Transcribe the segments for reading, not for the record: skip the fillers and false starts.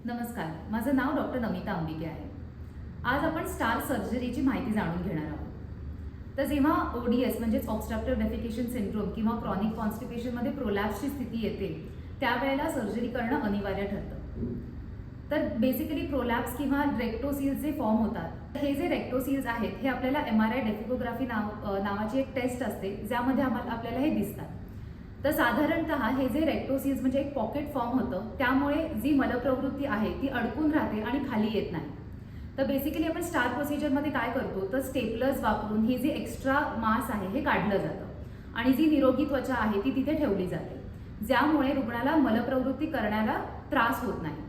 नमस्कार, माझं नाव डॉक्टर नमिता अंबिके आहे. आज आपण स्टार सर्जरीची माहिती जाणून घेणार आहोत. तर जेव्हा ODS म्हणजेच ऑब्स्ट्रक्टिव्ह डेफिकेशन सिंड्रोम किंवा क्रॉनिक कॉन्स्टिपेशनमध्ये प्रोलॅप्सची स्थिती येते, त्यावेळेला सर्जरी करणं अनिवार्य ठरतं. तर बेसिकली प्रोलॅप्स किंवा रेक्टोसील्स जे फॉर्म होतात, हे जे रेक्टोसील्स आहेत हे आपल्याला MRI डेफिकोग्राफी नावाची एक टेस्ट असते, ज्यामध्ये आपल्याला हे दिसतात. तर साधारणतः हे जे रेक्टोसील्स म्हणजे एक पॉकेट फॉर्म होतं, त्यामुळे जी मलप्रवृत्ती आहे ती अडकून राहते आणि खाली येत नाही. तर बेसिकली आपण स्टार प्रोसिजरमध्ये काय करतो, तर स्टेपलर्स वापरून हे जे एक्स्ट्रा मास आहे हे काढलं जातं आणि जी निरोगी त्वचा आहे ती तिथे ठेवली जाते, ज्यामुळे रुग्णाला मलप्रवृत्ती करण्याला त्रास होत नाही.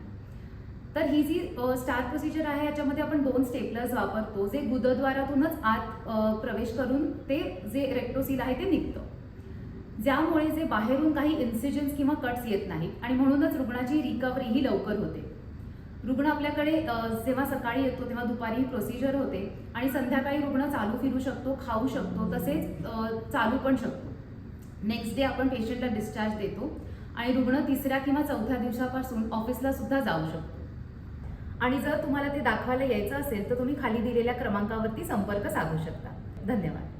तर ही जी स्टार प्रोसिजर आहे याच्यामध्ये आपण 2 स्टेपलर्स वापरतो, जे गुदद्वारातूनच आत प्रवेश करून ते जे रेक्टोसील आहे ते निघतं, ज्यामुळे जे बाहेरून काही इन्सिजन्स किंवा कट्स येत नाहीत आणि म्हणूनच रुग्णाची रिकव्हरी ही लवकर होते. रुग्ण आपल्याकडे जेव्हा सकाळी येतो तेव्हा दुपारी ही प्रोसिजर होते आणि संध्याकाळी रुग्ण चालू फिरू शकतो, खाऊ शकतो, तसेच चालू पण शकतो. नेक्स्ट डे आपण पेशंटला डिस्चार्ज देतो आणि रुग्ण 3ऱ्या किंवा 4थ्या दिवसापासून ऑफिसला सुद्धा जाऊ शकतो. आणि जर तुम्हाला ते दाखवायला यायचं असेल तर तुम्ही खाली दिलेल्या क्रमांकावरती संपर्क साधू शकता. धन्यवाद.